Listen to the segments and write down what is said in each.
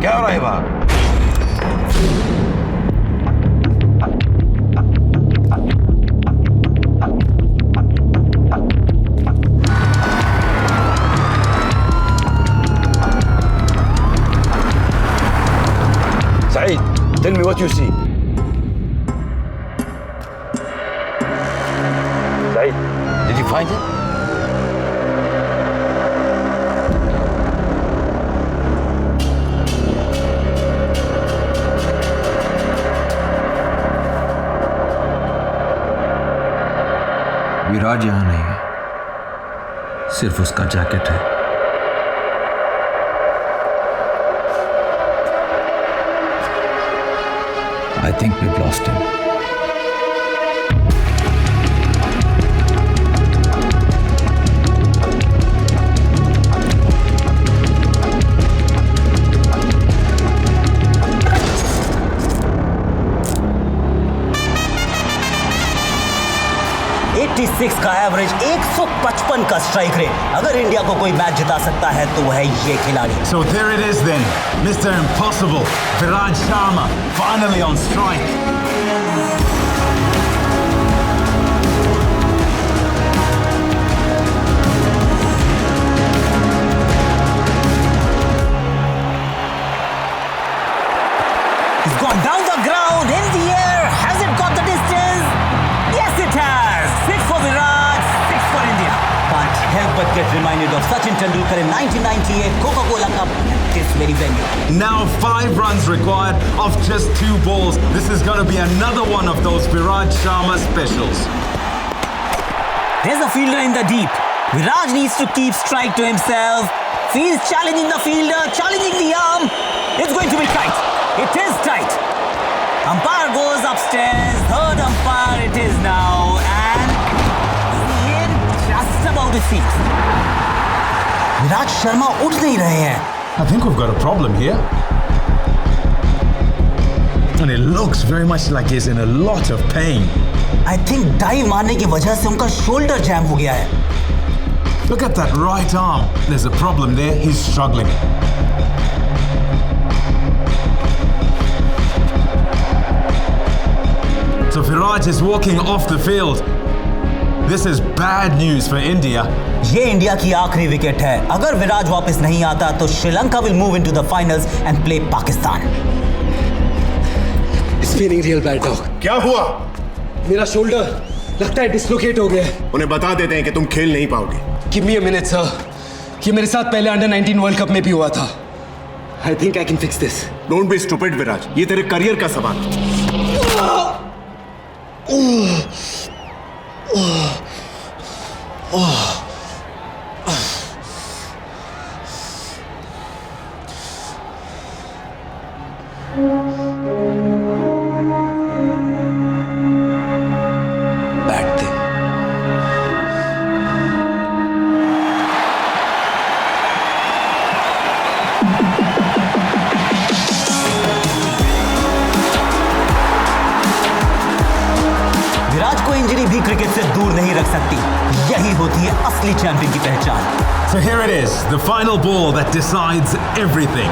क्या हो रहा है वहाँ؟ Saeed, tell me what you see. Saeed, did you find him? विराज यहां नहीं है, सिर्फ उसका जैकेट है। I think we've lost him. का एवरेज, 155 का स्ट्राइक रेट। अगर इंडिया को कोई मैच जिता सकता है तो वह है ये खिलाड़ी। So there it is then, Mr. Impossible, Viraj Sharma, finally on strike. He's gone down the ground, in the air. Has it got the distance? Yes, it has. 6 for Viraj, 6 for India. Can't help but get reminded of Sachin Tendulkar in 1998 Coca-Cola Cup at this very venue. Now 5 runs required off just 2 balls. This is going to be another one of those Viraj Sharma specials. There's a fielder in the deep. Viraj needs to keep strike to himself. He's challenging the fielder, challenging the arm. It's going to be tight. It is tight. Umpire goes upstairs. Third umpire it is now. And in just about his feet. Viraj Sharma उठ नहीं रहे हैं. I think we've got a problem here. And it looks very much like he's in a lot of pain. I think dive मारने की वजह से उनका shoulder jam हो गया है. Look at that right arm. There's a problem there. He's struggling. So Viraj is walking off the field. This is bad news for India. ये India की आखिरी विकेट है. अगर विराज वापस नहीं आता तो Sri Lanka will move into the finals and play Pakistan. It's feeling real bad, dog. क्या हुआ? मेरा शोल्डर लगता है डिसलोकेट हो गया है. उन्हें बता देते हैं कि तुम खेल नहीं पाओगे. Give me a minute, sir. ये मेरे साथ पहले अंडर 19 वर्ल्ड कप में भी हुआ था. I think I can fix this. Don't be stupid, विराज. ये तेरे करियर का सवाल है. बैठ दे. विराज को इंजरी भी क्रिकेट से दूर नहीं रख सकती. यही होती है असली चैंपियन की पहचान. So here it is, the final ball that decides everything.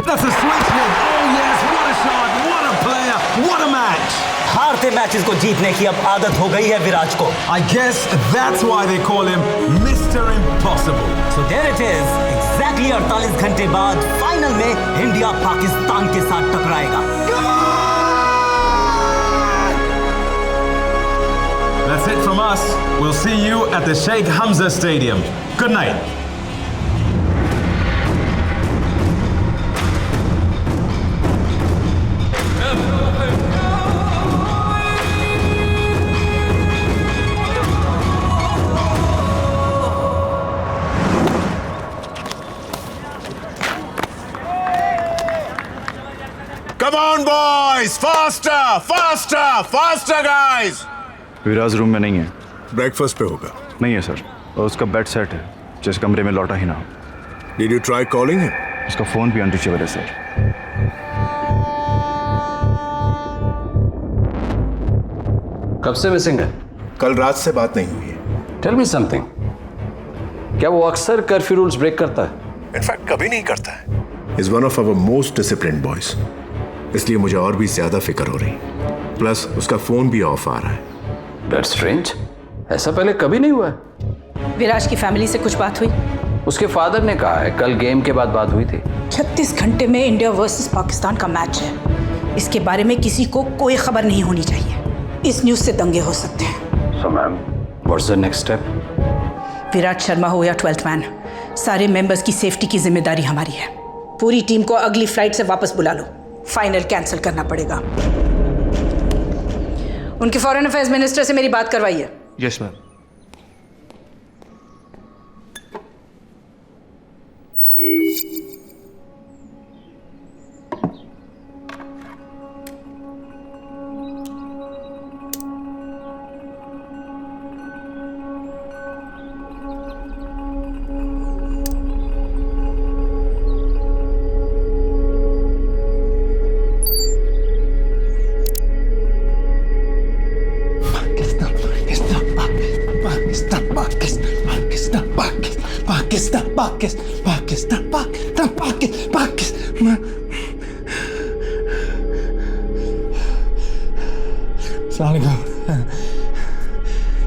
That's a switch hit. Oh yes, what a shot, what a player, what a match. हारते मैचेस को जीतने की अब आदत हो गई है विराज को. I guess that's why they call him Mr. Impossible. So there it is. Exactly 48 घंटे बाद फाइनल में इंडिया पाकिस्तान के साथ टकराएगा. That's it from us. We'll see you at the Sheikh Hamza Stadium. Good night. Come on, boys! Faster! Faster! Faster, guys! Viraj room में नहीं है. Breakfast पे होगा. नहीं है सर, और उसका बेड सेट है जिस कमरे में लौटा ही ना हो. Did you try calling him? उसका फोन भी अनरीचेबल है सर. कब से मिसिंग है? कल रात से बात नहीं हुई है। Tell me something. क्या वो अक्सर कर्फ्यू रूल्स ब्रेक करता है? इनफैक्ट कभी नहीं करता है। Is one of our most disciplined boys, इसलिए मुझे और भी ज्यादा फिक्र हो रही। प्लस उसका फोन भी ऑफ आ रहा है। दैट्स स्ट्रेंज, ऐसा पहले कभी नहीं हुआ है। विराज की फैमिली से कुछ बात हुई? उसके फादर ने कहा है कल गेम के बाद बात हुई थी। 36 घंटे में इंडिया वर्सेस पाकिस्तान का मैच है, इसके बारे में किसी को कोई खबर नहीं होनी चाहिए। इस न्यूज से दंगे हो सकते हैं। So ma'am, what's the next step? Virat Sharma हो या 12th मैन, सारे मेंबर्स की सेफ्टी की जिम्मेदारी हमारी है। पूरी टीम को अगली फ्लाइट से वापस बुला लो, फाइनल कैंसिल करना पड़ेगा। उनके फॉरेन अफेयर्स मिनिस्टर से मेरी बात करवाइए। Yes ma'am.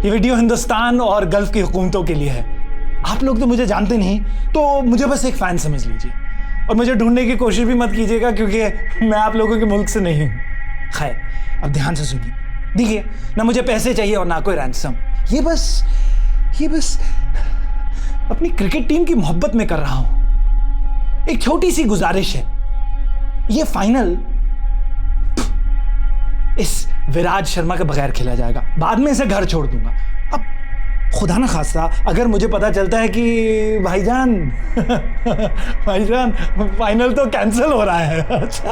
ये वीडियो हिंदुस्तान और गल्फ की हुकूमतों के लिए है। आप लोग तो मुझे जानते नहीं, तो मुझे बस एक फैन समझ लीजिए और मुझे ढूंढने की कोशिश भी मत कीजिएगा, क्योंकि मैं आप लोगों के मुल्क से नहीं हूँ। खैर, अब ध्यान से सुनिए। देखिए, ना मुझे पैसे चाहिए और ना कोई रैंसम। ये बस अपनी क्रिकेट टीम की मोहब्बत में कर रहा हूं। एक छोटी सी गुजारिश है, ये फाइनल इस विराज शर्मा के बगैर खेला जाएगा। बाद में इसे घर छोड़ दूंगा। अब खुदा ना खास्ता अगर मुझे पता चलता है कि भाईजान फाइनल तो कैंसिल हो रहा है। अच्छा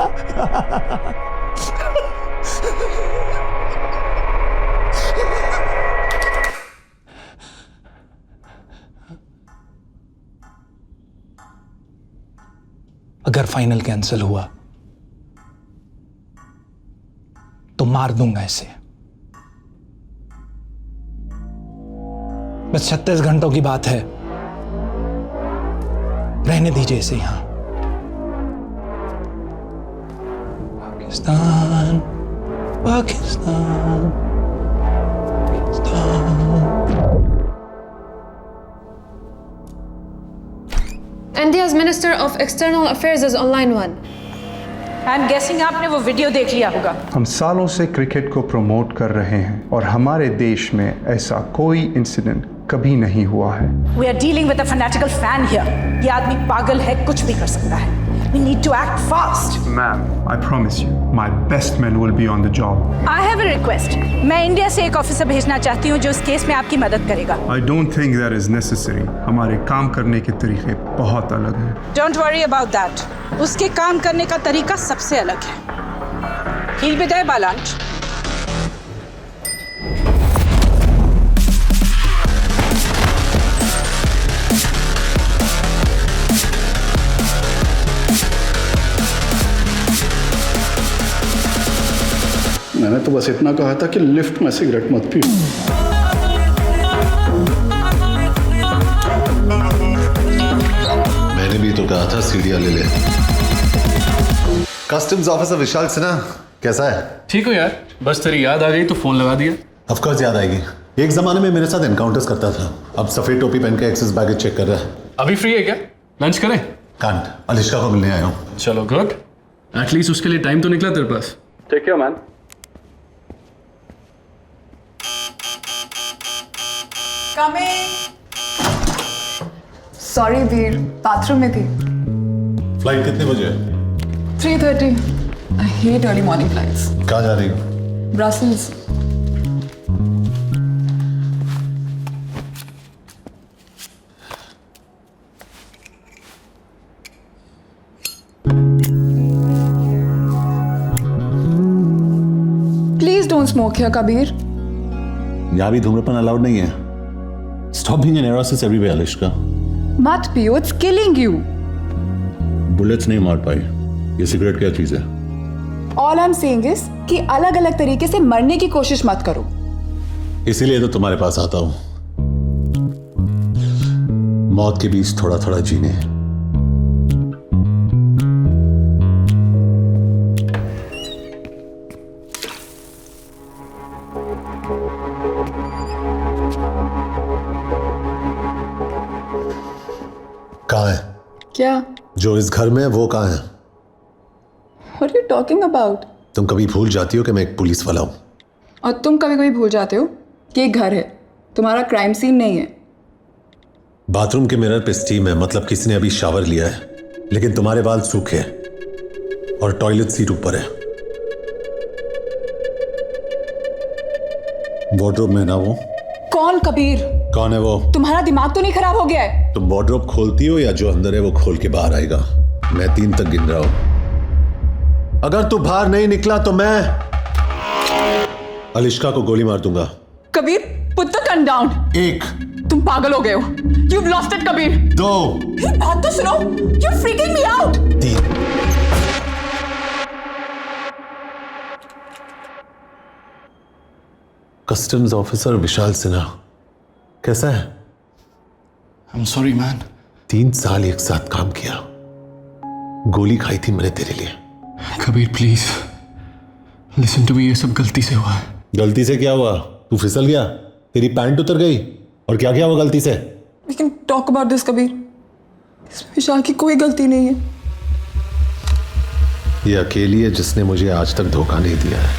अगर फाइनल कैंसिल हुआ तो मार दूंगा इसे। बस 36 घंटों की बात है, रहने दीजिए इसे यहां। Pakistan Pakistan India's Minister of External Affairs is online one. I am guessing आपने वो वीडियो देख लिया होगा। हम सालों से क्रिकेट को प्रमोट कर रहे हैं और हमारे देश में ऐसा कोई इंसिडेंट कभी नहीं हुआ है। We are dealing with a fanatical fan here. ये आदमी पागल है, कुछ भी कर सकता है। We need to act fast. Ma'am, I promise you, my best men will be on the job. I have a request. मैं इंडिया से एक ऑफिसर भेजना चाहती हूँ जो इस केस में आपकी मदद करेगा। I don't think that is necessary. हमारे काम करने के तरीके बहुत अलग हैं। Don't worry about that. उसके काम करने का तरीका सबसे अलग है। He'll be there by lunch. मैंने तो बस इतना कहा था कि लिफ्ट में सिगरेट मत पियो। मैंने भी तो कहा था सीढ़ियां ले ले। कस्टम्स ऑफिसर विशाल सिन्हा कैसा है? ठीक हो यार, बस तेरी याद आ गई तो फोन लगा दिया। ऑफ कोर्स याद आएगी। एक जमाने में मेरे साथ एनकाउंटर्स करता था, अब सफेद टोपी पहन के एक्सेस बैगेज चेक कर रहा है। अभी फ्री है क्या? लंच करें? कांट, अलिश्का को मिलने आया हूँ। चलो गुड, एटलीस्ट उसके लिए टाइम तो निकला तेरे पास। Take care man. Sorry Veer, bathroom में थी। फ्लाइट कितने बजे है? 3:30. I hate early morning flights. कहाँ जा रही हो? Brussels. Please don't smoke here, Kabir. यहाँ भी धूम्रपान अलाउड नहीं है। Stop being an neurosis everywhere, अलिश्का। मत पियो, it's killing you. बुलेट्स नहीं मार पाई। ये सिगरेट क्या चीज है? All I'm saying is कि अलग अलग तरीके से मरने की कोशिश मत करो। इसीलिए तो तुम्हारे पास आता हूं। मौत के बीच थोड़ा थोड़ा जीने। कहाँ है? क्या? जो इस घर में है वो कहाँ है? What are you talking about? तुम कभी भूल जाती हो कि मैं एक पुलिस वाला हूं। और तुम कभी कभी भूल जाते हो कि एक घर है, तुम्हारा क्राइम सीन नहीं है। बाथरूम के मिरर पे स्टीम है, मतलब किसी ने अभी शावर लिया है, लेकिन तुम्हारे बाल सूखे और टॉयलेट सीट ऊपर है। वार्डरोब में ना वो। कौन कबीर? कौन है वो? तुम्हारा दिमाग तो नहीं खराब हो गया है? तुम वार्डरोब खोलती हो या जो अंदर है वो खोल के बाहर आएगा? मैं 3 तक गिन रहा हूं। अगर तू बाहर नहीं निकला तो मैं अलिश्का को गोली मार दूंगा। Kabir, put the gun down. 1, तुम पागल हो गए हो। You've lost it, Kabir. 2, बात तो सुनो। You're freaking me out. 3। Customs officer Vishal Sinha कैसा है? I'm sorry, man. 3 साल एक साथ काम किया, गोली खाई थी मैंने तेरे लिए। Kabir please listen to me, ये सब गलती से हुआ है। गलती से क्या हुआ? तू फिसल गया, तेरी पैंट उतर गई, और क्या क्या हुआ गलती से? We can talk about this, Kabir. इसमें विशाल की कोई गलती नहीं है। ये अकेली है जिसने मुझे आज तक धोखा नहीं दिया है।